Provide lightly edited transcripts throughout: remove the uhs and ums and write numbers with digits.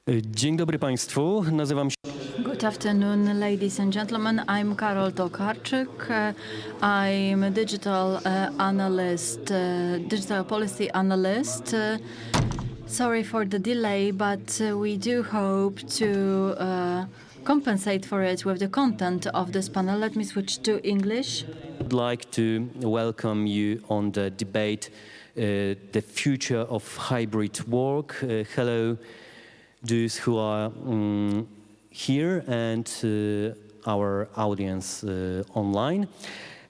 Dzień dobry Państwu, nazywam się... Good afternoon, ladies and gentlemen. I'm Karol Tokarczyk. I'm a digital analyst, digital policy analyst. Sorry for the delay, but we do hope to compensate for it with the content of this panel. Let me switch to English. I'd like to welcome you on the debate, the future of hybrid work. Hello, those who are here and our audience online.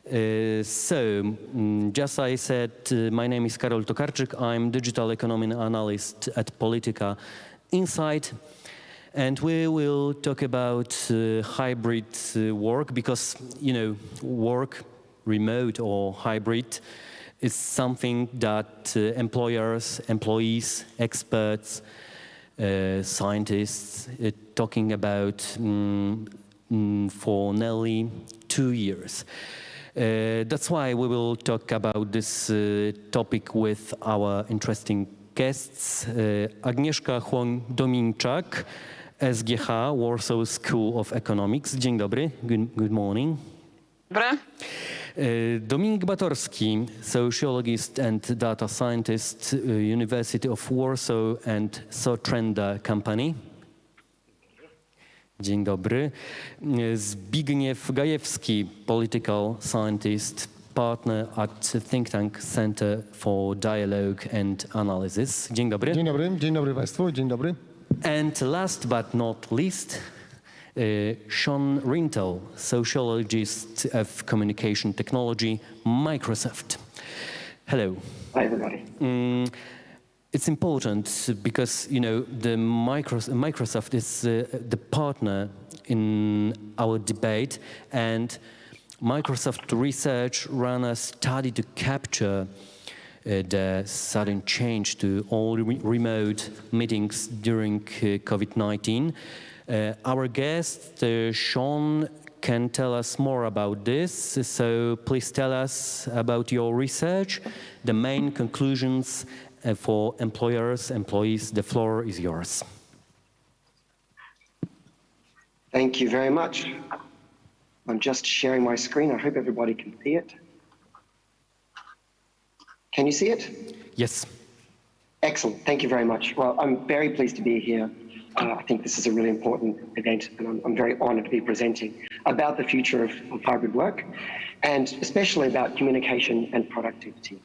Just I said, my name is Karol Tokarczyk. I'm digital economy analyst at Politica Insight. And we will talk about hybrid work because, you know, work, remote or hybrid, is something that employers, employees, experts, scientists talking about for nearly 2 years. That's why we will talk about this topic with our interesting guests. Agnieszka Chłoń-Domińczak, SGH, Warsaw School of Economics. Dzień dobry, good morning. Dobry. Dominik Batorski, sociologist and data scientist, University of Warsaw and Sotrenda Company. Dzień dobry. Zbigniew Gajewski, political scientist, partner at THINKTANK Center for Dialogue and Analysis. Dzień dobry. Dzień dobry Państwu, dzień dobry. And last but not least, Rintel, sociologist of communication technology, Microsoft. Hello. Hi, everybody. It's important because, you know, the Microsoft is the partner in our debate, and Microsoft research ran a study to capture the sudden change to all remote meetings during COVID-19. Our guest, Sean, can tell us more about this. So please tell us about your research, the main conclusions for employers, employees. The floor is yours. Thank you very much. I'm just sharing my screen. I hope everybody can see it. Can you see it? Yes. Excellent. Thank you very much. Well, I'm very pleased to be here. I think this is a really important event, and I'm very honored to be presenting about the future of hybrid work, and especially about communication and productivity.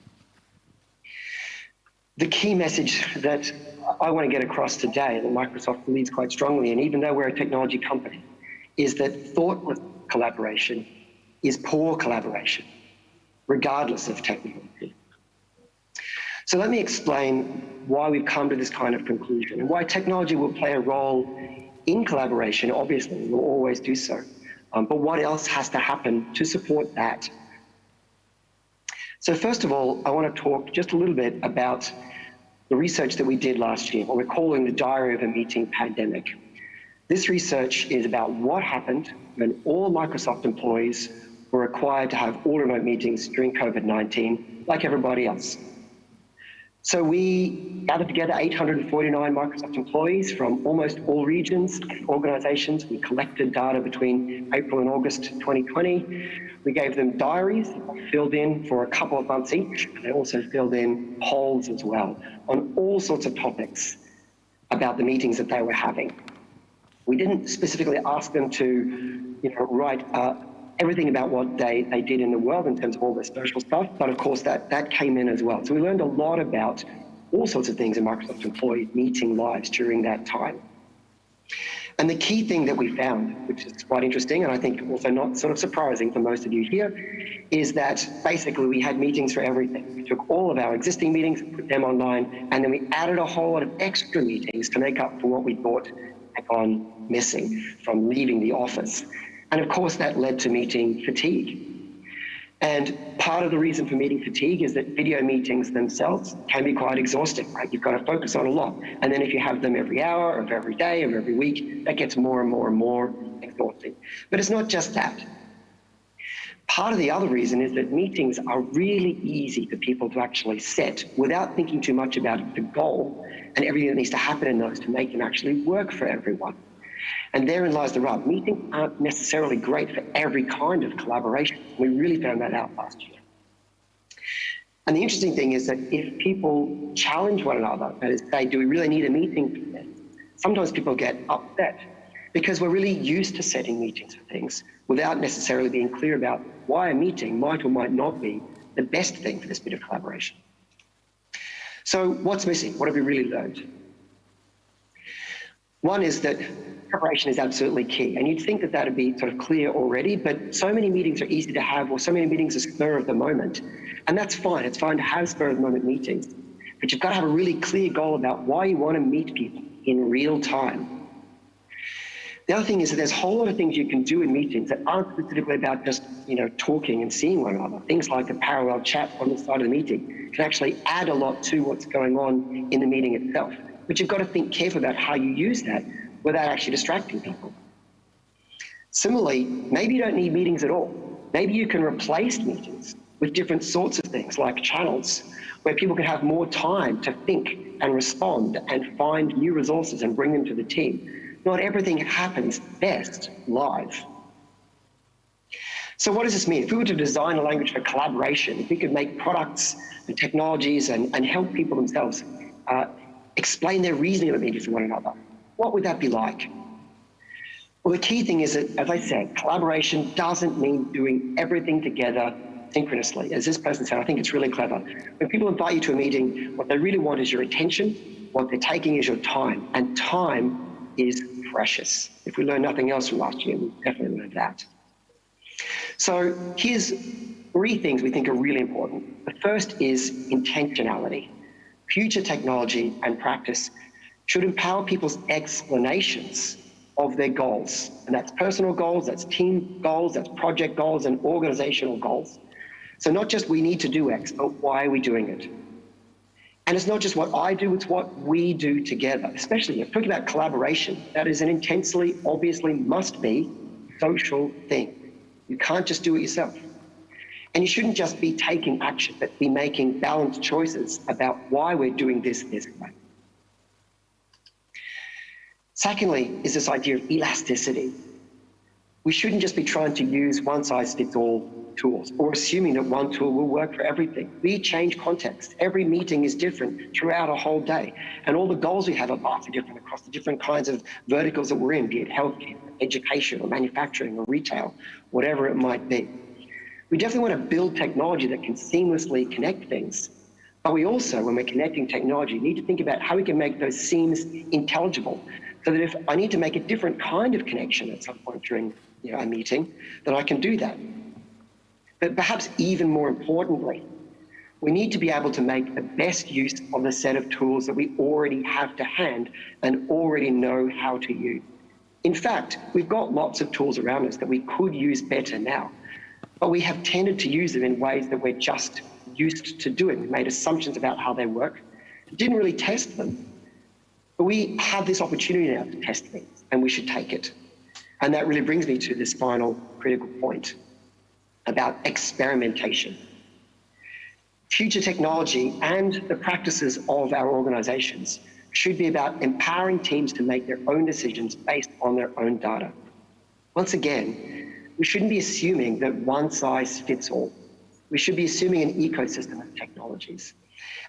The key message that I want to get across today, that Microsoft believes quite strongly, and even though we're a technology company, is that thoughtless collaboration is poor collaboration, regardless of technology. So let me explain why we've come to this kind of conclusion and why technology will play a role in collaboration. Obviously, it will always do so. But what else has to happen to support that? So first of all, I want to talk just a little bit about the research that we did last year, what we're calling the Diary of a Meeting Pandemic. This research is about what happened when all Microsoft employees were required to have all remote meetings during COVID-19, like everybody else. So we gathered together 849 Microsoft employees from almost all regions and organizations. We collected data between April and August 2020. We gave them diaries, filled in for a couple of months each, and they also filled in polls as well on all sorts of topics about the meetings that they were having. We didn't specifically ask them to, write everything about what they did in the world in terms of all their social stuff, but of course that came in as well. So we learned a lot about all sorts of things in Microsoft employee meeting lives during that time. And the key thing that we found, which is quite interesting, and I think also not sort of surprising for most of you here, is that basically we had meetings for everything. We took all of our existing meetings, put them online, and then we added a whole lot of extra meetings to make up for what we thought had gone missing from leaving the office. And of course, that led to meeting fatigue. And part of the reason for meeting fatigue is that video meetings themselves can be quite exhausting, right? You've got to focus on a lot. And then if you have them every hour, or every day, or every week, that gets more and more and more exhausting. But it's not just that. Part of the other reason is that meetings are really easy for people to actually set without thinking too much about the goal and everything that needs to happen in those to make them actually work for everyone. And therein lies the rub. Meetings aren't necessarily great for every kind of collaboration. We really found that out last year. And the interesting thing is that if people challenge one another, that is, say, do we really need a meeting for this? Sometimes people get upset because we're really used to setting meetings for things without necessarily being clear about why a meeting might or might not be the best thing for this bit of collaboration. So what's missing? What have we really learned? One is that preparation is absolutely key. And you'd think that that would be sort of clear already, but so many meetings are easy to have, or so many meetings are spur of the moment. And that's fine. It's fine to have spur of the moment meetings. But you've got to have a really clear goal about why you want to meet people in real time. The other thing is that there's a whole lot of things you can do in meetings that aren't specifically about just, talking and seeing one another. Things like a parallel chat on the side of the meeting can actually add a lot to what's going on in the meeting itself. But you've got to think carefully about how you use that without actually distracting people. Similarly, maybe you don't need meetings at all. Maybe you can replace meetings with different sorts of things like channels where people can have more time to think and respond and find new resources and bring them to the team. Not everything happens best live. So what does this mean? If we were to design a language for collaboration, if we could make products and technologies and help people themselves explain their reasoning of meetings to one another, what would that be like? Well, the key thing is that, as I said, collaboration doesn't mean doing everything together synchronously. As this person said, I think it's really clever. When people invite you to a meeting, what they really want is your attention. What they're taking is your time, and time is precious. If we learn nothing else from last year, we definitely learned that. So here's 3 things we think are really important. The first is intentionality. Future technology and practice should empower people's explanations of their goals. And that's personal goals, that's team goals, that's project goals, and organizational goals. So not just we need to do X, but why are we doing it? And it's not just what I do, it's what we do together. Especially if we're talking about collaboration, that is an intensely, obviously must be social thing. You can't just do it yourself. And you shouldn't just be taking action, but be making balanced choices about why we're doing this way. Secondly, is this idea of elasticity. We shouldn't just be trying to use one-size-fits-all tools or assuming that one tool will work for everything. We change context. Every meeting is different throughout a whole day. And all the goals we have are vastly different across the different kinds of verticals that we're in, be it healthcare, education, or manufacturing, or retail, whatever it might be. We definitely want to build technology that can seamlessly connect things. But we also, when we're connecting technology, need to think about how we can make those seams intelligible, so that if I need to make a different kind of connection at some point during a meeting, then I can do that. But perhaps even more importantly, we need to be able to make the best use of the set of tools that we already have to hand and already know how to use. In fact, we've got lots of tools around us that we could use better now, but we have tended to use them in ways that we're just used to doing. We made assumptions about how they work, didn't really test them. But we have this opportunity now to test things, and we should take it. And that really brings me to this final critical point about experimentation. Future technology and the practices of our organizations should be about empowering teams to make their own decisions based on their own data. Once again, we shouldn't be assuming that one size fits all. We should be assuming an ecosystem of technologies.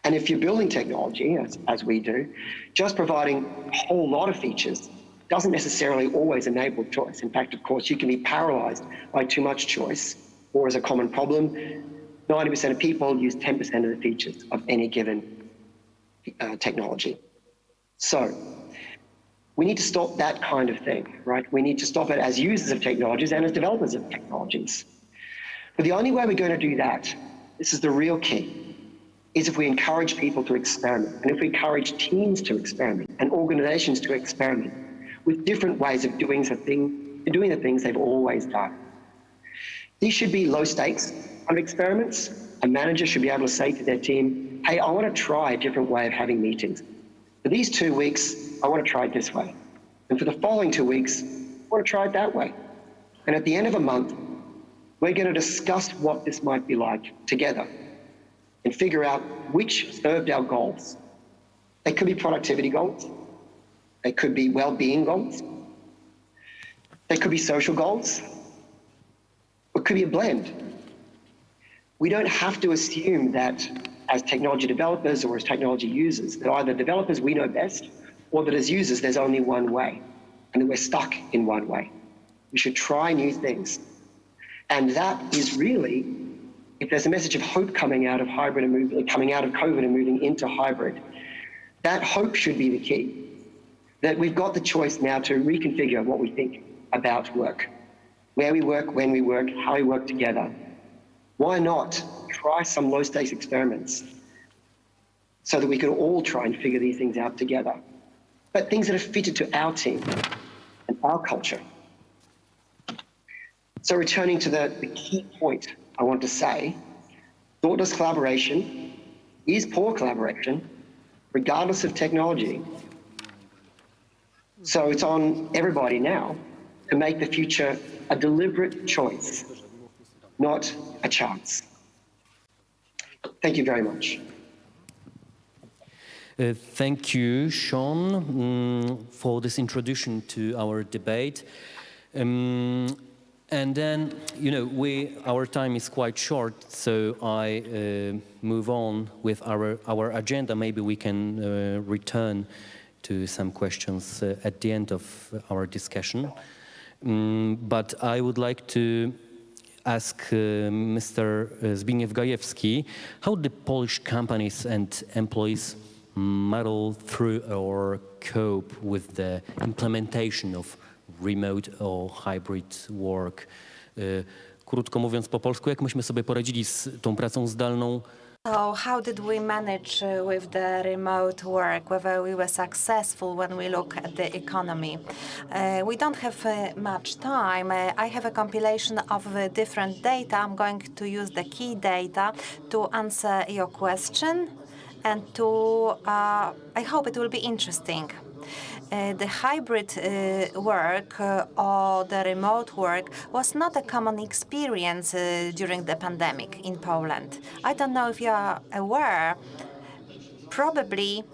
And if you're building technology, as we do, just providing a whole lot of features doesn't necessarily always enable choice. In fact, of course, you can be paralyzed by too much choice, or as a common problem, 90% of people use 10% of the features of any given technology. So we need to stop that kind of thing, right? We need to stop it as users of technologies and as developers of technologies. But the only way we're going to do that, this is the real key, is if we encourage people to experiment, and if we encourage teams to experiment and organizations to experiment with different ways of doing the things they've always done. These should be low stakes kind of experiments. A manager should be able to say to their team, hey, I want to try a different way of having meetings. For these 2 weeks, I want to try it this way. And for the following 2 weeks, I want to try it that way. And at the end of a month, We're going to discuss what this might be like together and figure out which served our goals. They could be productivity goals. They could be well-being goals. They could be social goals. Or it could be a blend. We don't have to assume that as technology developers or as technology users, that either developers we know best or that as users there's only one way and that we're stuck in one way. We should try new things. And that is really, if there's a message of hope coming out of hybrid and coming out of COVID and moving into hybrid, that hope should be the key. That we've got the choice now to reconfigure what we think about work, where we work, when we work, how we work together. Why not try some low-stakes experiments so that we can all try and figure these things out together, but things that are fitted to our team and our culture. So returning to the key point I want to say, thoughtless collaboration is poor collaboration, regardless of technology. So it's on everybody now to make the future a deliberate choice, not a chance. Thank you very much. Thank you, Sean, for this introduction to our debate. And then, our time is quite short, so I move on with our agenda. Maybe we can return to some questions at the end of our discussion. But I would like to ask Mr. Zbigniew Gajewski, how the Polish companies and employees muddle through or cope with the implementation of remote or hybrid work. Krótko mówiąc po polsku, jak myśmy sobie poradzili z tą pracą zdalną? So how did we manage with the remote work, whether we were successful when we look at the economy? We don't have much time. I have a compilation of different data. I'm going to use the key data to answer your question and to, I hope it will be interesting. The hybrid work or the remote work was not a common experience during the pandemic in Poland. I don't know if you are aware, probably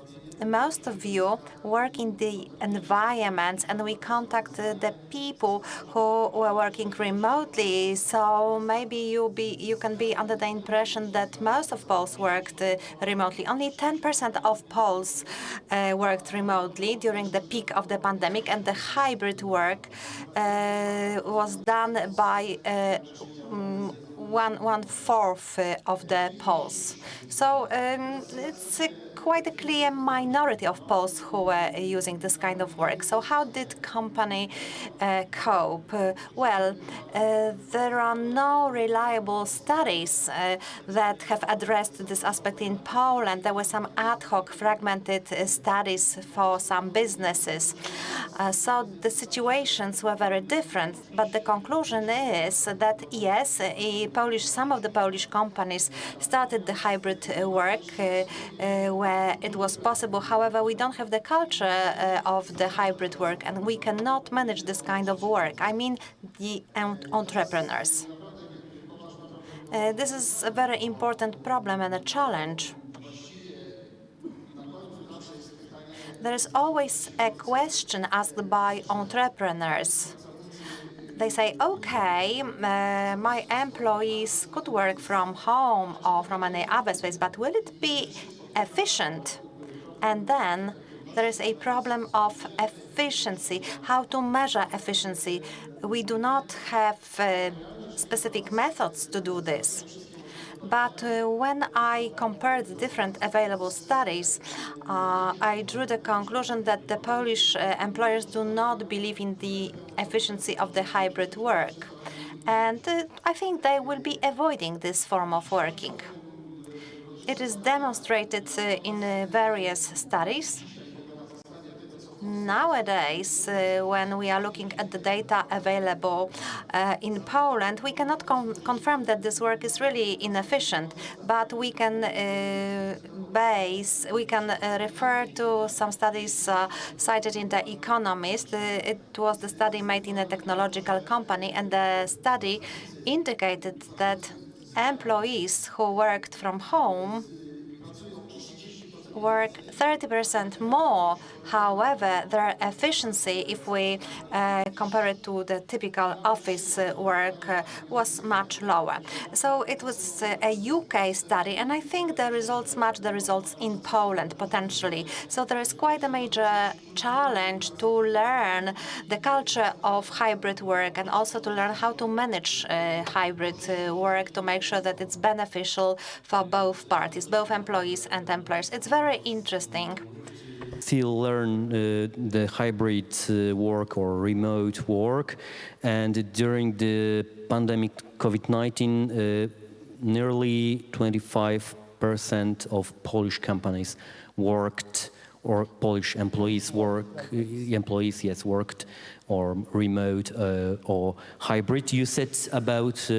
most of you work in the environments and we contact the people who were working remotely, so maybe you can be under the impression that most of Poles worked remotely. Only 10% of Poles worked remotely during the peak of the pandemic, and the hybrid work was done by 1/4 of the Poles. So it's quite a clear minority of Poles who were using this kind of work. So how did company cope? Well, there are no reliable studies that have addressed this aspect in Poland. There were some ad hoc fragmented studies for some businesses. So the situations were very different, but the conclusion is that yes, some of the Polish companies started the hybrid work where it was possible. However, we don't have the culture of the hybrid work, and we cannot manage this kind of work. I mean, the entrepreneurs. This is a very important problem and a challenge. There is always a question asked by entrepreneurs. They say, okay, my employees could work from home or from any other space, but will it be efficient? And then there is a problem of efficiency, how to measure efficiency. We do not have specific methods to do this. But when I compared different available studies, I drew the conclusion that the Polish employers do not believe in the efficiency of the hybrid work. And I think they will be avoiding this form of working. It is demonstrated in various studies. Nowadays, when we are looking at the data available in Poland, we cannot confirm that this work is really inefficient, but we can base, we can refer to some studies cited in The Economist. It was the study made in a technological company, and the study indicated that employees who worked from home work 30% more. However, their efficiency, if we compare it to the typical office work, was much lower. So it was a UK study, and I think the results match the results in Poland, potentially. So there is quite a major challenge to learn the culture of hybrid work and also to learn how to manage hybrid work to make sure that it's beneficial for both parties, both employees and employers. It's very interesting. Still learn the hybrid work or remote work, and during the pandemic COVID-19, nearly 25% of Polish companies worked, or Polish employees worked or remote or hybrid. You said about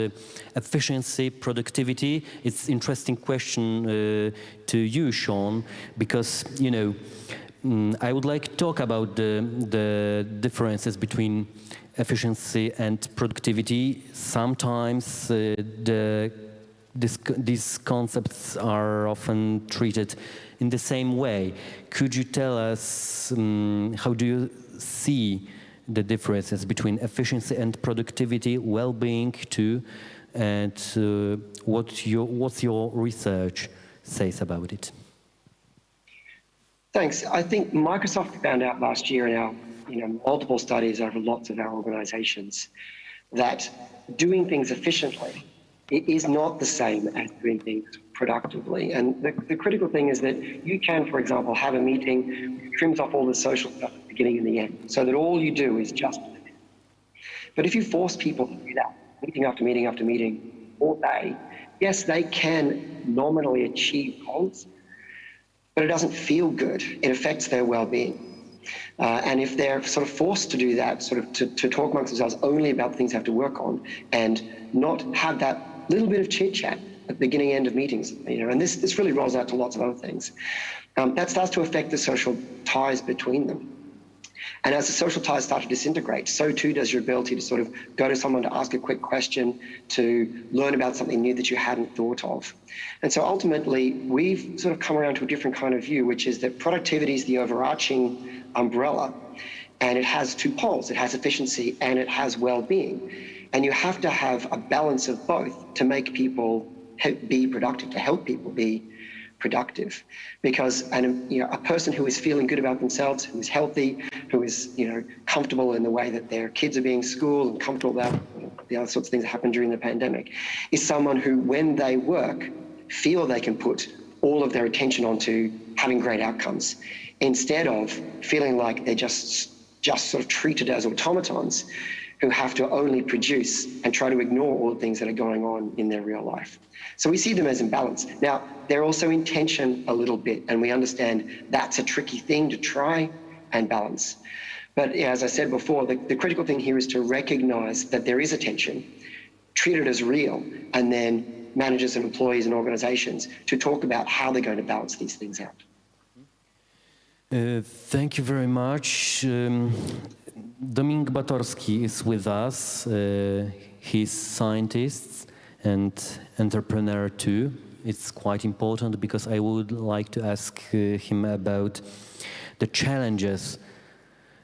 efficiency, productivity. It's interesting question to you, Sean, because I would like to talk about the differences between efficiency and productivity. Sometimes these concepts are often treated in the same way. Could you tell us how do you see the differences between efficiency and productivity, well-being too, and what's your research says about it? Thanks. I think Microsoft found out last year in our multiple studies over lots of our organizations that doing things efficiently is not the same as doing things productively. And the critical thing is that you can, for example, have a meeting which trims off all the social stuff at the beginning and the end, so that all you do is just it. But if you force people to do that, meeting after meeting after meeting, all day, yes, they can nominally achieve goals, but it doesn't feel good. It affects their well-being. And if they're sort of forced to do that, sort of to talk amongst themselves only about the things they have to work on and not have that little bit of chit-chat at the beginning and end of meetings, and this really rolls out to lots of other things, that starts to affect the social ties between them. And as the social ties start to disintegrate, so too does your ability to sort of go to someone to ask a quick question, to learn about something new that you hadn't thought of. And so ultimately, we've sort of come around to a different kind of view, which is that productivity is the overarching umbrella, and it has two poles. It has efficiency and it has well-being. And you have to have a balance of both to make people be productive, to help people be productive. Because a person who is feeling good about themselves, who is healthy, who is comfortable in the way that their kids are being schooled and comfortable about the other sorts of things that happened during the pandemic, is someone who, when they work, feel they can put all of their attention onto having great outcomes, instead of feeling like they're just sort of treated as automatons who have to only produce and try to ignore all the things that are going on in their real life. So we see them as imbalance. Now, they're also in tension a little bit, and we understand that's a tricky thing to try and balance. But as I said before, the critical thing here is to recognize that there is a tension, treat it as real, and then managers and employees and organizations to talk about how they're going to balance these things out. Thank you very much. Dominik Batorski is with us. He's scientist and entrepreneur too. It's quite important because I would like to ask him about the challenges.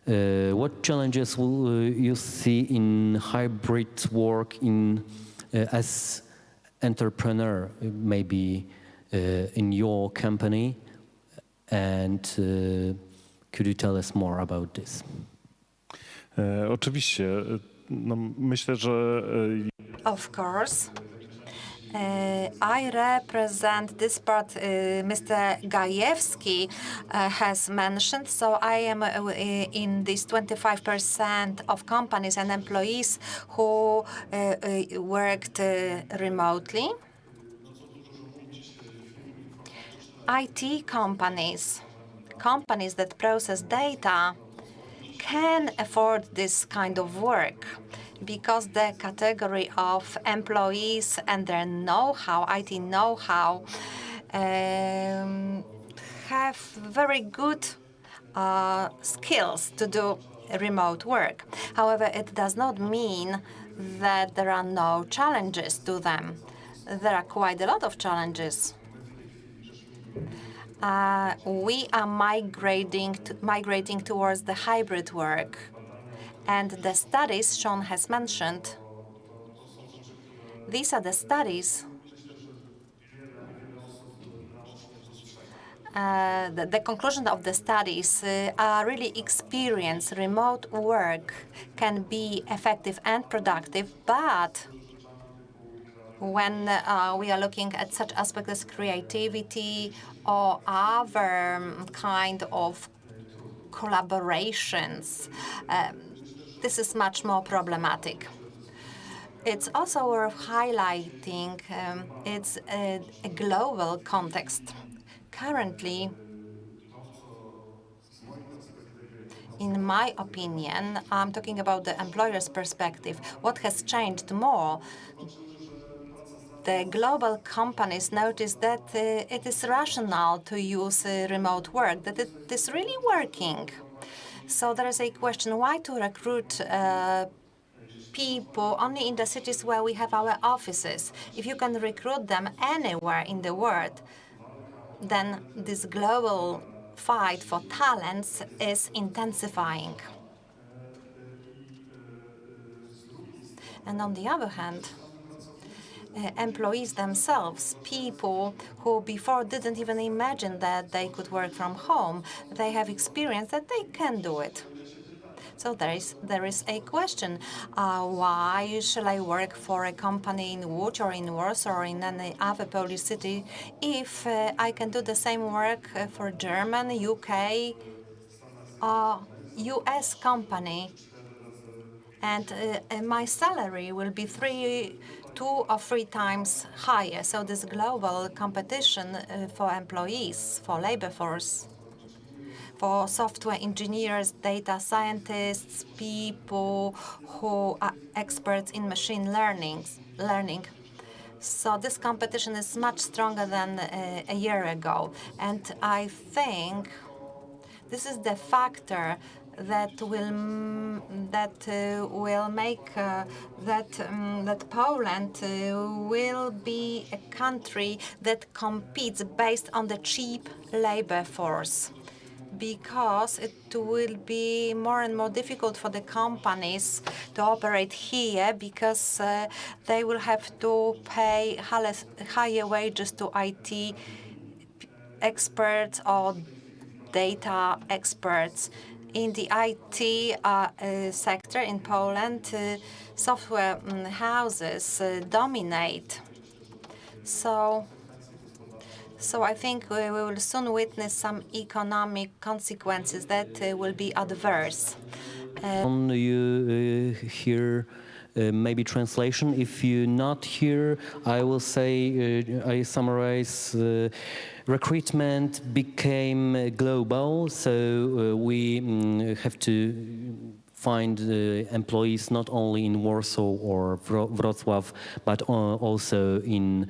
What challenges will you see in hybrid work as entrepreneur, maybe in your company? And could you tell us more about this? Oczywiście. Myślę, że... Of course. I represent this part Mr. Gajewski has mentioned. So I am in this 25% of companies and employees who worked remotely. IT companies that process data can afford this kind of work because the category of employees and their know-how, IT know-how, have very good skills to do remote work. However, it does not mean that there are no challenges to them. There are quite a lot of challenges. We are migrating towards the hybrid work. And the studies Sean has mentioned, these are the studies the conclusion of the studies are really experienced. Remote work can be effective and productive, but when we are looking at such aspects as creativity or other kind of collaborations, this is much more problematic. It's also worth highlighting it's a global context. Currently, in my opinion, I'm talking about the employer's perspective. What has changed more? The global companies notice that it is rational to use remote work, that it is really working. So there is a question, why to recruit people only in the cities where we have our offices? If you can recruit them anywhere in the world, then this global fight for talents is intensifying. And on the other hand, employees themselves, people who before didn't even imagine that they could work from home, they have experienced that they can do it. So there is a question, why shall I work for a company in Łódź or in Warsaw or in any other Polish city if I can do the same work for German, UK, or US company, and my salary will be 2 or 3 times higher. So this global competition for employees, for labor force, for software engineers, data scientists, people who are experts in machine learning. So this competition is much stronger than a year ago. And I think this is the factor that will make that Poland will be a country that competes based on the cheap labor force, because it will be more and more difficult for the companies to operate here, because they will have to pay higher wages to IT experts or data experts. In the IT sector in Poland, software houses dominate. So I think we will soon witness some economic consequences that will be adverse. You hear maybe translation. If you're not here, I will say, I summarize, recruitment became global, so we have to find employees not only in Warsaw or Wrocław, but also in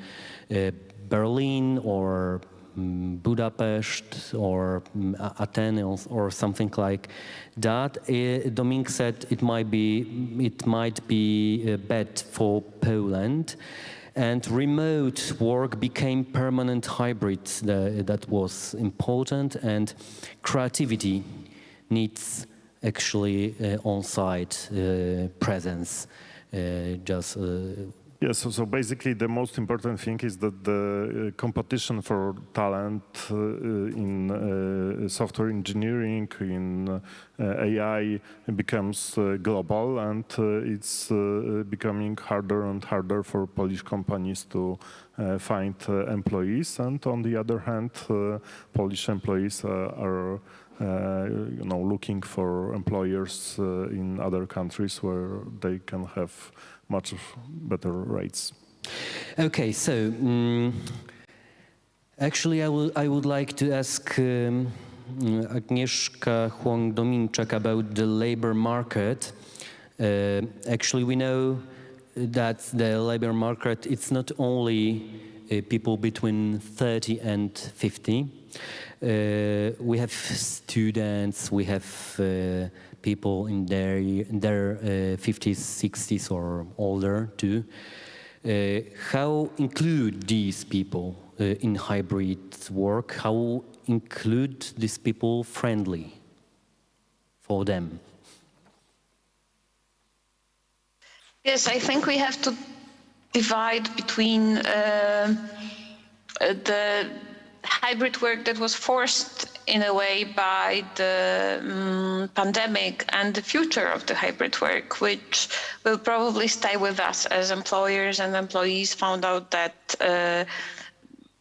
Berlin or Budapest or Athens or something like that. Dominik said it might be bad for Poland, and remote work became permanent hybrid. That was important, and creativity needs actually on-site presence. Yes, so basically the most important thing is that the competition for talent in software engineering, in AI becomes global, and it's becoming harder and harder for Polish companies to find employees. And on the other hand, Polish employees are looking for employers in other countries where they can have much better rates. Okay, so actually I would like to ask Agnieszka Chłoń-Domińczak about the labor market. Actually, we know that the labor market, it's not only people between 30 and 50. We have students, we have people in their 50s, 60s or older too. How include these people in hybrid work? How include these people friendly for them? Yes, I think we have to divide between the hybrid work that was forced in a way by the pandemic and the future of the hybrid work, which will probably stay with us as employers and employees found out that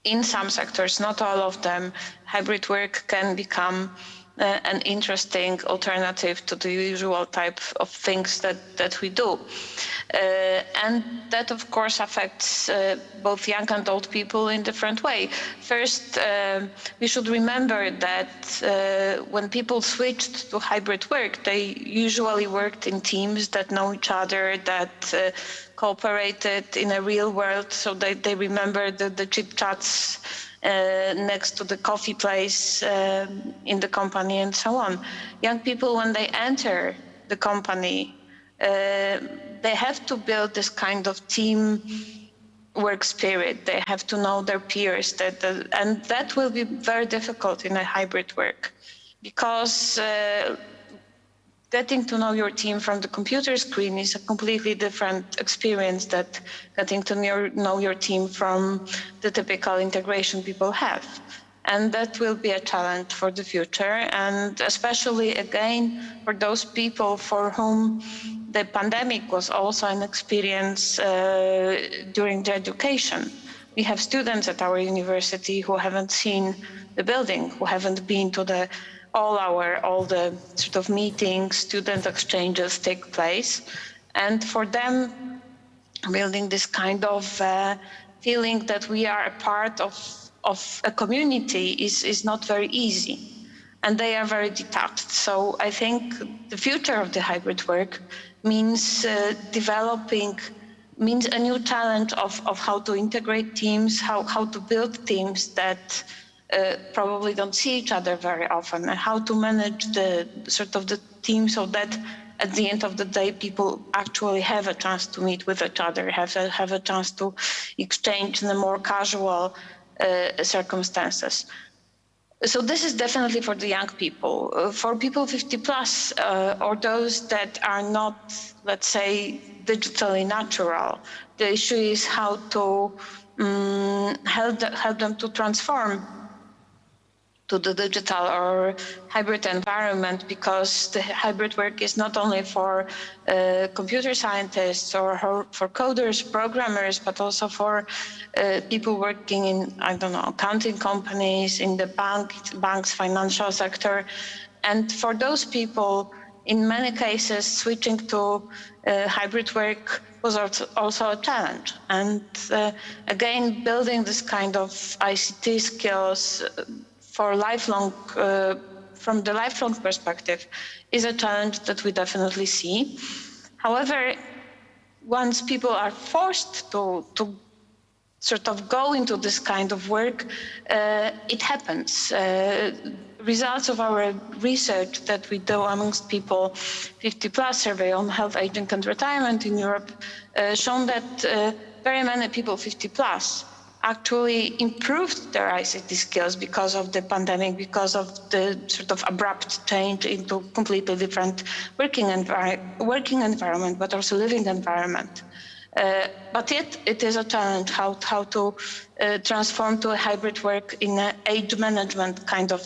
in some sectors, not all of them, hybrid work can become an interesting alternative to the usual type of things that we do. And that, of course, affects both young and old people in different way. First, we should remember that when people switched to hybrid work, they usually worked in teams that know each other, that cooperated in a real world, so they remember the chit-chats next to the coffee place in the company and so on. Young people, when they enter the company, they have to build this kind of team work spirit. They have to know their peers, and that will be very difficult in a hybrid work, because getting to know your team from the computer screen is a completely different experience than getting to know your team from the typical integration people have. And that will be a challenge for the future, and especially, again, for those people for whom the pandemic was also an experience during their education. We have students at our university who haven't seen the building, who haven't been to all the sort of meetings, student exchanges take place. And for them, building this kind of feeling that we are a part of a community is not very easy. And they are very detached. So I think the future of the hybrid work means means a new challenge of how to integrate teams, how to build teams that probably don't see each other very often, and how to manage the team so that at the end of the day, people actually have a chance to meet with each other, have a chance to exchange in a more casual circumstances. So this is definitely for the young people. For people 50 plus, or those that are not, let's say, digitally natural, the issue is how to help them to transform to the digital or hybrid environment, because the hybrid work is not only for computer scientists or for coders, programmers, but also for people working in, I don't know, accounting companies, in the banks, financial sector. And for those people, in many cases, switching to hybrid work was also a challenge. And again, building this kind of ICT skills for lifelong, from the lifelong perspective, is a challenge that we definitely see. However, once people are forced to sort of go into this kind of work, it happens. Results of our research that we do amongst people 50 plus, survey on health, aging and retirement in Europe, shown that very many people 50 plus actually improved their ICT skills because of the pandemic, because of the sort of abrupt change into completely different working environment, but also living environment. But yet it is a challenge how to transform to a hybrid work in an age management kind of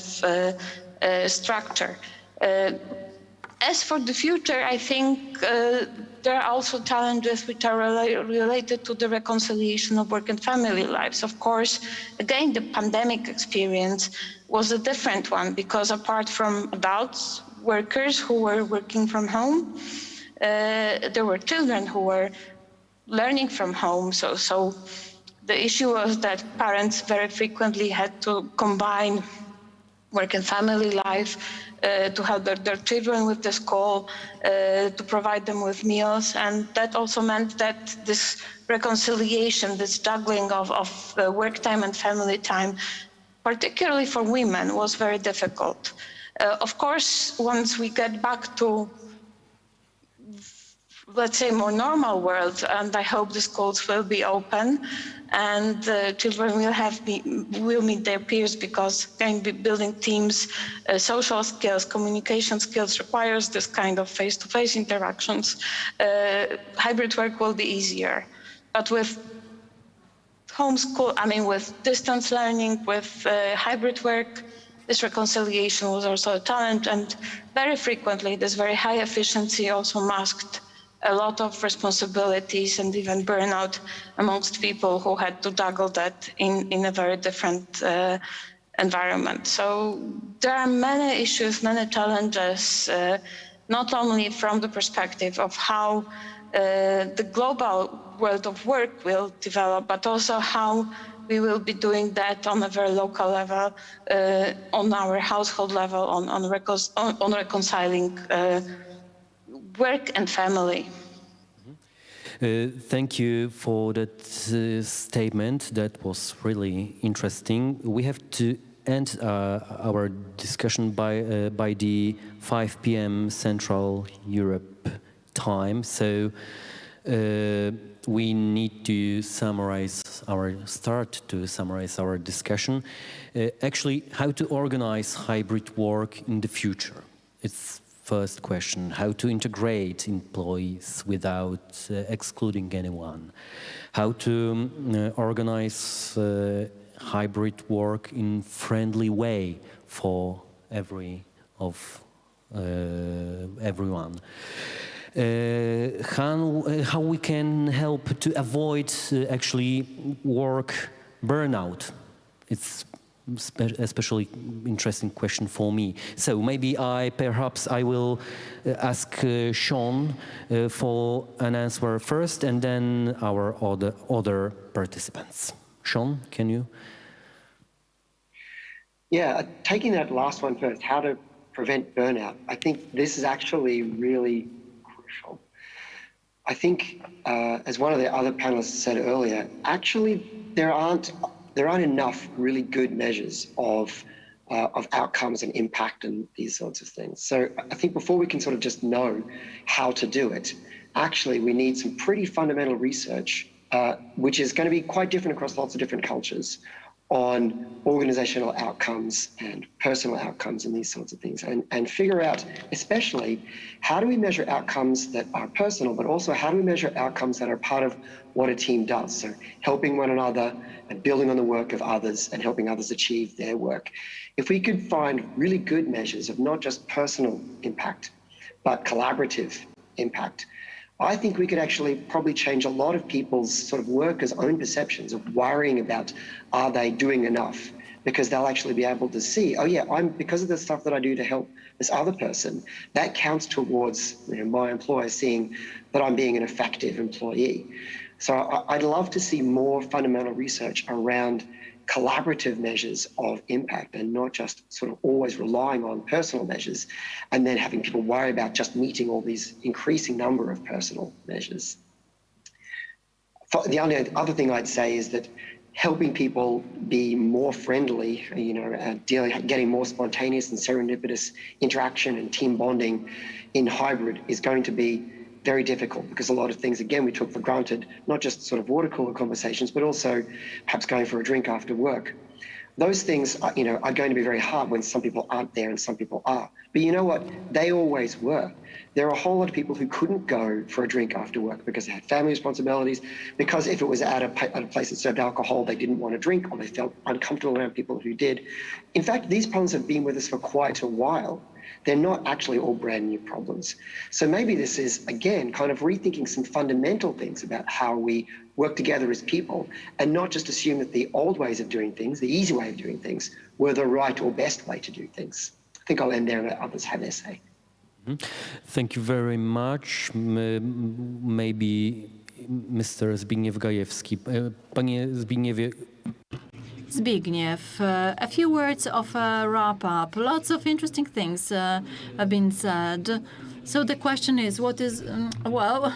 structure. As for the future, I think there are also challenges which are related to the reconciliation of work and family lives. Of course, again, the pandemic experience was a different one, because apart from adults, workers who were working from home, there were children who were learning from home. So the issue was that parents very frequently had to combine work and family life, to help their children with the school, to provide them with meals. And that also meant that this reconciliation, this juggling of work time and family time particularly for women, was very difficult. Of course, once we get back to, let's say, more normal world, and I hope the schools will be open and children will meet their peers, because building teams, social skills, communication skills requires this kind of face-to-face interactions. Hybrid work will be easier. But with with distance learning, with hybrid work, this reconciliation was also a challenge, and very frequently this very high efficiency also masked a lot of responsibilities and even burnout amongst people who had to juggle that in a very different environment. So there are many issues, many challenges, not only from the perspective of how the global world of work will develop, but also how we will be doing that on a very local level, on our household level, on reconciling work and family. Thank you for that statement. That was really interesting. We have to end our discussion by the 5 p.m. Central Europe time. So we need to summarize our discussion. Actually, how to organize hybrid work in the future? It's first question. How to integrate employees without excluding anyone? How to organize hybrid work in friendly way for everyone? How we can help to avoid actually work burnout? It's especially interesting question for me. So maybe perhaps I will ask Sean for an answer first, and then our other participants. Sean, can you? Yeah, taking that last one first, how to prevent burnout. I think this is actually really crucial. I think, as one of the other panelists said earlier, actually there aren't enough really good measures of outcomes and impact and these sorts of things. So I think before we can sort of just know how to do it, actually we need some pretty fundamental research, which is going to be quite different across lots of different cultures, on organizational outcomes and personal outcomes and these sorts of things, and figure out especially how do we measure outcomes that are personal, but also how do we measure outcomes that are part of what a team does. So helping one another and building on the work of others and helping others achieve their work. If we could find really good measures of not just personal impact, but collaborative impact, I think we could actually probably change a lot of people's sort of workers' own perceptions of worrying about, are they doing enough? Because they'll actually be able to see, oh yeah, because of the stuff that I do to help this other person, that counts towards my employer seeing that I'm being an effective employee. So I'd love to see more fundamental research around collaborative measures of impact, and not just sort of always relying on personal measures and then having people worry about just meeting all these increasing number of personal measures. The only other thing I'd say is that helping people be more friendly, getting more spontaneous and serendipitous interaction and team bonding in hybrid is going to be very difficult, because a lot of things, again, we took for granted, not just sort of water cooler conversations, but also perhaps going for a drink after work. Those things are going to be very hard when some people aren't there and some people are. But you know what? They always were. There are a whole lot of people who couldn't go for a drink after work because they had family responsibilities, because if it was at a place that served alcohol, they didn't want to drink, or they felt uncomfortable around people who did. In fact, these problems have been with us for quite a while. They're not actually all brand new problems. So maybe this is, again, kind of rethinking some fundamental things about how we work together as people, and not just assume that the old ways of doing things, the easy way of doing things, were the right or best way to do things. I think I'll end there and let others have their say. Thank you very much. Maybe Mr. Zbigniew Gajewski. Panie Zbigniewie. Zbigniew, a few words of a wrap-up. Lots of interesting things have been said. So the question is,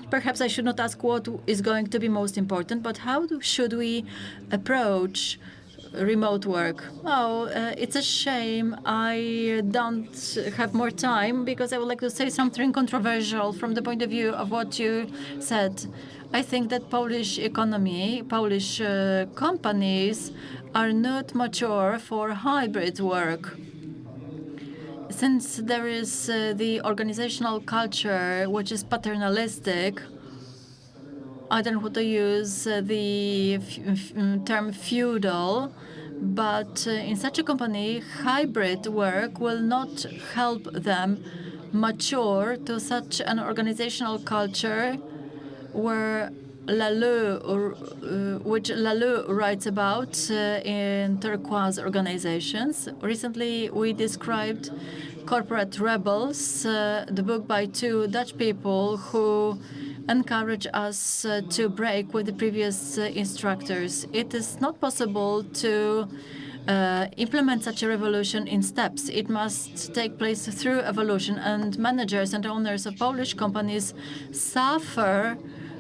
perhaps I should not ask what is going to be most important, but how should we approach remote work. It's a shame I don't have more time because I would like to say something controversial from the point of view of what you said. I think that Polish economy, Polish companies are not mature for hybrid work. Since there is the organizational culture which is paternalistic, I don't want to use the term feudal, but in such a company, hybrid work will not help them mature to such an organizational culture where which Laloux writes about in Turquoise organizations. Recently, we described Corporate Rebels, the book by two Dutch people who encourage us to break with the previous instructors. It is not possible to implement such a revolution in steps. It must take place through evolution, and managers and owners of Polish companies suffer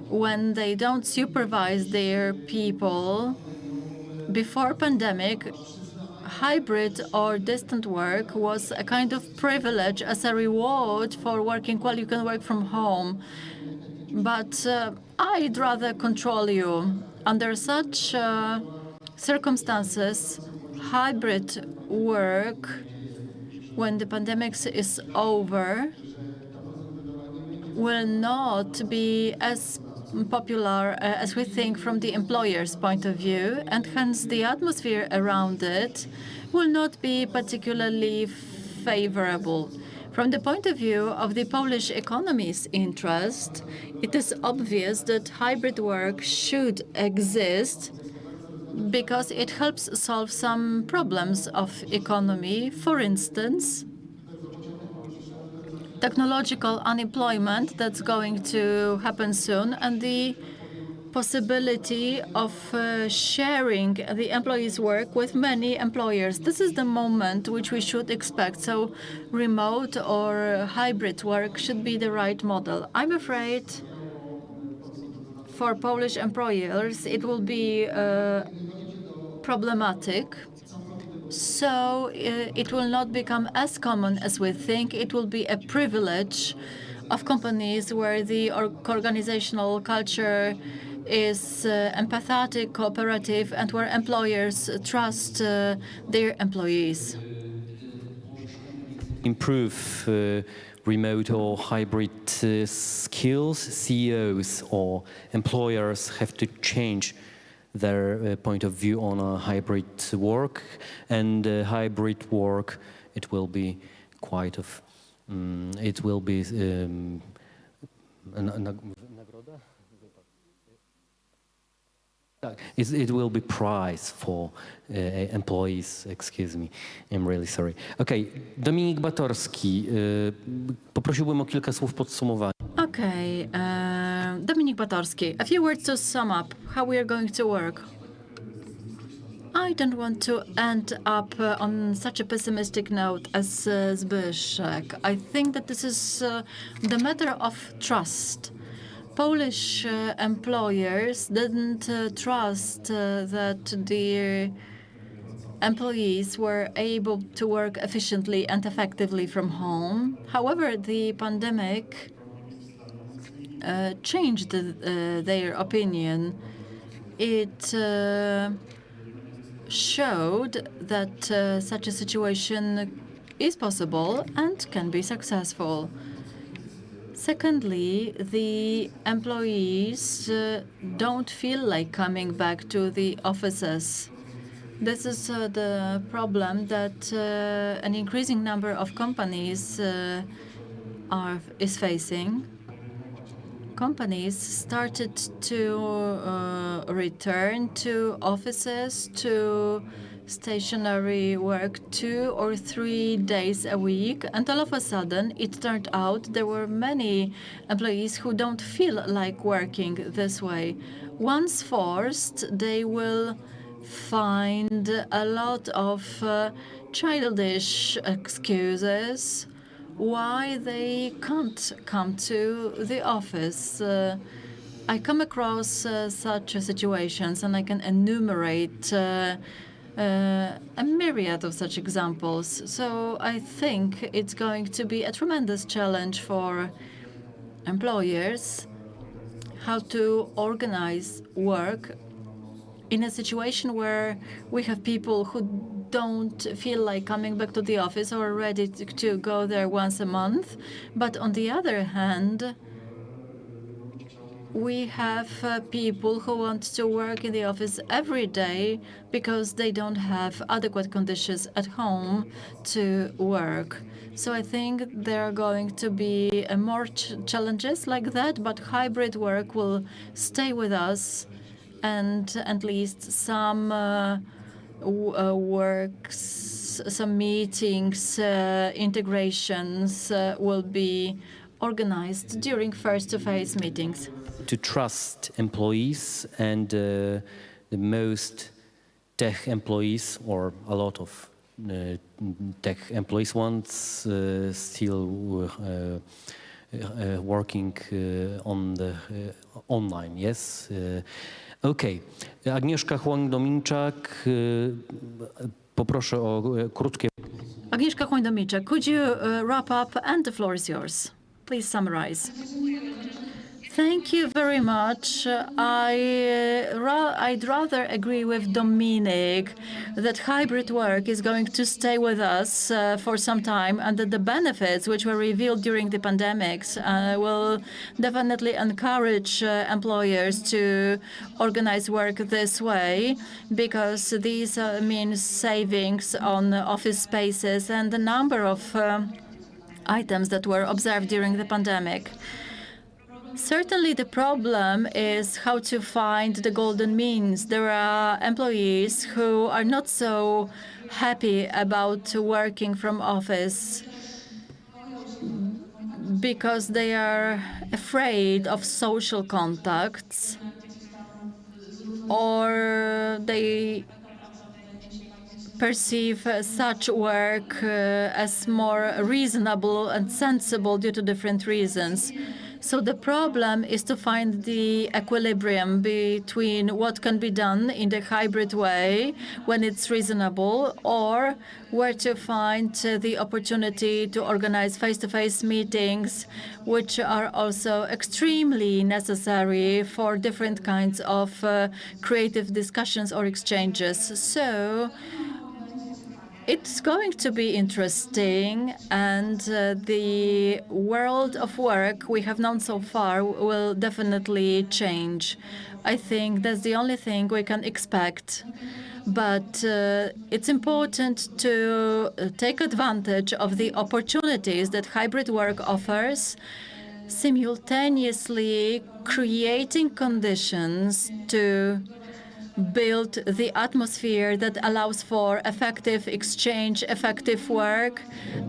when they don't supervise their people. Before pandemic, hybrid or distant work was a kind of privilege as a reward for working while you can work from home. But I'd rather control you. Under such circumstances, hybrid work, when the pandemic is over, will not be as popular as we think from the employer's point of view, and hence the atmosphere around it will not be particularly favorable. From the point of view of the Polish economy's interest, it is obvious that hybrid work should exist because it helps solve some problems of economy. For instance, technological unemployment that's going to happen soon, and the possibility of sharing the employees' work with many employers. This is the moment which we should expect. So remote or hybrid work should be the right model. I'm afraid for Polish employers it will be problematic. So it will not become as common as we think. It will be a privilege of companies where the organizational culture is empathetic, cooperative, and where employers trust their employees. Improve remote or hybrid skills, CEOs or employers have to change their point of view on hybrid work, and hybrid work, it will be quite of, it will be it will be prize for employees, excuse me, I'm really sorry. Okay, Dominik Batorski, poprosiłbym o kilka słów podsumowania. Okay, Dominik Batorski, a few words to sum up how we are going to work. I don't want to end up on such a pessimistic note as Zbyszek. I think that this is the matter of trust. Polish employers didn't trust that their employees were able to work efficiently and effectively from home. However, the pandemic changed their opinion. It showed that such a situation is possible and can be successful. Secondly, the employees don't feel like coming back to the offices. This is the problem that an increasing number of companies is facing. Companies started to return to offices, to stationary work 2 or 3 days a week, and all of a sudden it turned out there were many employees who don't feel like working this way. Once forced, they will find a lot of childish excuses why they can't come to the office. I come across such situations, and I can enumerate a myriad of such examples. So I think it's going to be a tremendous challenge for employers how to organize work in a situation where we have people who don't feel like coming back to the office or are ready to go there once a month. But on the other hand, we have people who want to work in the office every day because they don't have adequate conditions at home to work. So I think there are going to be more challenges like that, but hybrid work will stay with us, and at least some works, some meetings, integrations will be organized during face-to-face meetings. To trust employees, and the most tech employees, or a lot of tech employees, once still working on the online. Yes. Okay. Agnieszka Chłoń-Domińczak, poproszę o krótkie. Agnieszka Chłoń-Domińczak, could you wrap up, and the floor is yours. Please summarize. Thank you very much. I'd rather agree with Dominik that hybrid work is going to stay with us for some time, and that the benefits which were revealed during the pandemics will definitely encourage employers to organize work this way, because these means savings on office spaces and the number of items that were observed during the pandemic. Certainly the problem is how to find the golden means. There are employees who are not so happy about working from office because they are afraid of social contacts, or they perceive such work as more reasonable and sensible due to different reasons. So the problem is to find the equilibrium between what can be done in the hybrid way when it's reasonable, or where to find the opportunity to organize face-to-face meetings, which are also extremely necessary for different kinds of creative discussions or exchanges. So it's going to be interesting, and the world of work we have known so far will definitely change. I think that's the only thing we can expect. But it's important to take advantage of the opportunities that hybrid work offers, simultaneously creating conditions to build the atmosphere that allows for effective exchange, effective work,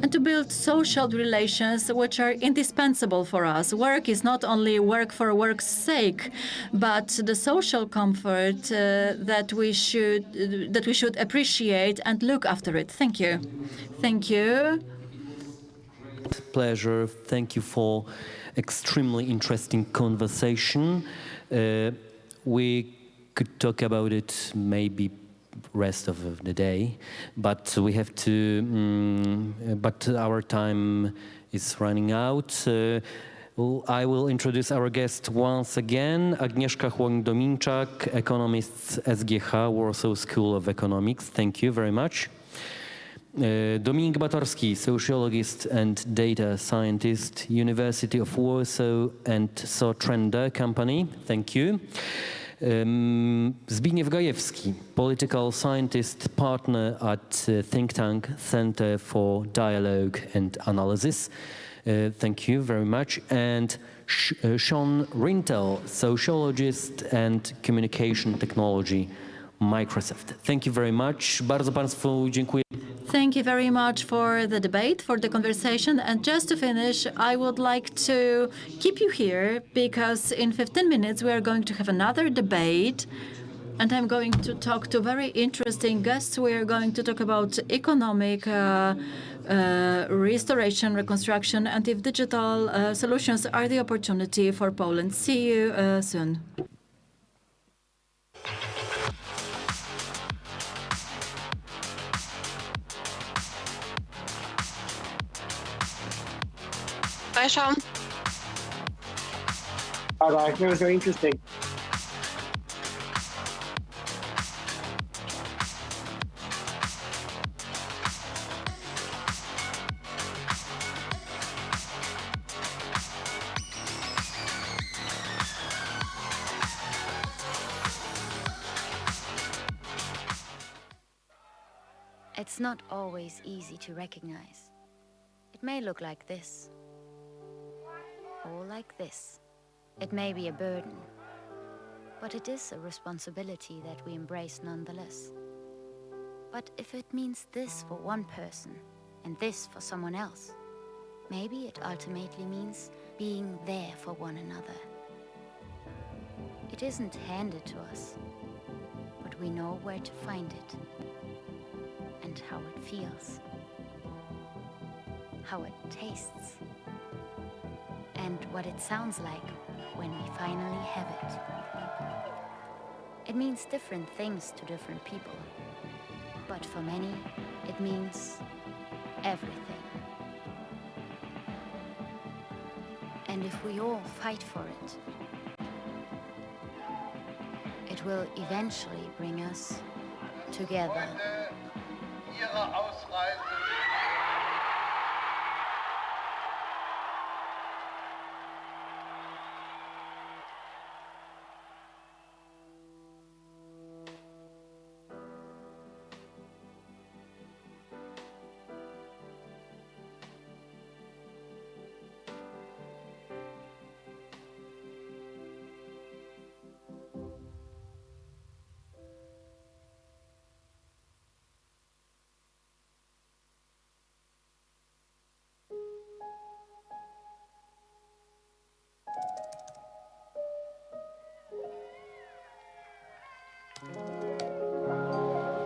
and to build social relations which are indispensable for us. Work is not only work for work's sake, but the social comfort that we should appreciate and look after it. Thank you. Thank you. Pleasure. Thank you for extremely interesting conversation. We could talk about it maybe rest of the day, but we have to. But our time is running out. I will introduce our guest once again, Agnieszka Chłoń-Domińczak, economist, SGH, Warsaw School of Economics. Thank you very much. Dominik Batorski, sociologist and data scientist, University of Warsaw and Sotrender Company. Thank you. Zbigniew Gajewski, political scientist, partner at THINKTANK Center for Dialogue and Analysis. Thank you very much. And Sean Rintel, sociologist and communication technology, Microsoft. Thank you very much. Bardzo Państwu dziękuję. Thank you very much for the debate, for the conversation. And just to finish, I would like to keep you here because in 15 minutes we are going to have another debate. And I'm going to talk to very interesting guests. We are going to talk about economic restoration, reconstruction, and if digital solutions are the opportunity for Poland. See you soon. Bye, Sean. Bye-bye. That was very interesting. It's not always easy to recognize. It may look like this, or like this. It may be a burden, but it is a responsibility that we embrace nonetheless. But if it means this for one person and this for someone else, maybe it ultimately means being there for one another. It isn't handed to us, but we know where to find it and how it feels, how it tastes, and what it sounds like when we finally have it. It means different things to different people, but for many, it means everything. And if we all fight for it, it will eventually bring us together.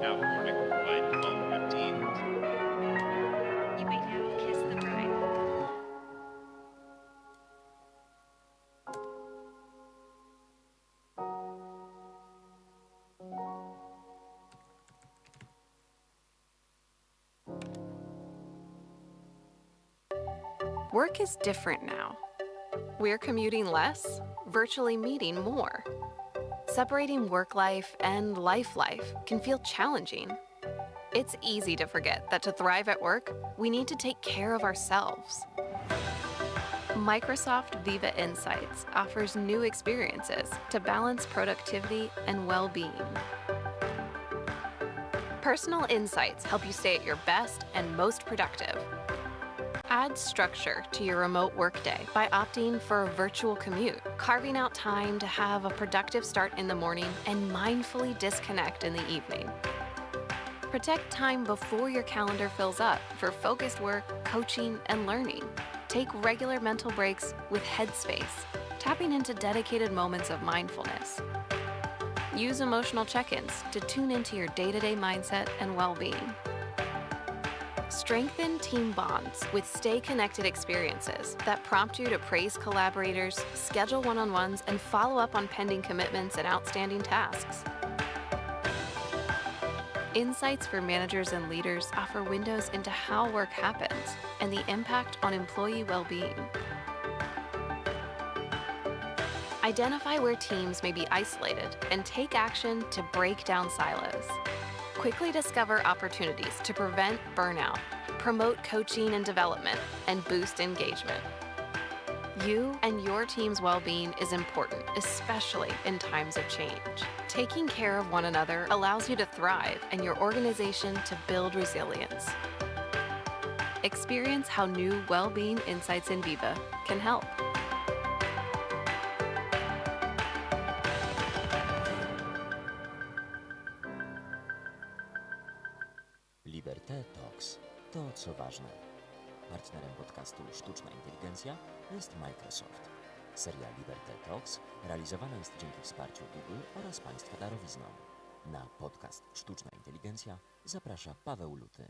Now recording line 1215. You may now kiss the bride. Work is different now. We're commuting less, virtually meeting more. Separating work life and life can feel challenging. It's easy to forget that to thrive at work, we need to take care of ourselves. Microsoft Viva Insights offers new experiences to balance productivity and well-being. Personal insights help you stay at your best and most productive. Add structure to your remote workday by opting for a virtual commute, carving out time to have a productive start in the morning and mindfully disconnect in the evening. Protect time before your calendar fills up for focused work, coaching, and learning. Take regular mental breaks with Headspace, tapping into dedicated moments of mindfulness. Use emotional check-ins to tune into your day-to-day mindset and well-being. Strengthen team bonds with Stay Connected experiences that prompt you to praise collaborators, schedule one-on-ones, and follow up on pending commitments and outstanding tasks. Insights for managers and leaders offer windows into how work happens and the impact on employee well-being. Identify where teams may be isolated and take action to break down silos. Quickly discover opportunities to prevent burnout, promote coaching and development, and boost engagement. You and your team's well-being is important, especially in times of change. Taking care of one another allows you to thrive and your organization to build resilience. Experience how new well-being insights in Viva can help. Liberté Talks. To, co ważne. Partnerem podcastu Sztuczna Inteligencja jest Microsoft. Seria Liberté Talks realizowana jest dzięki wsparciu Google oraz Państwa darowizną. Na podcast Sztuczna Inteligencja zaprasza Paweł Luty.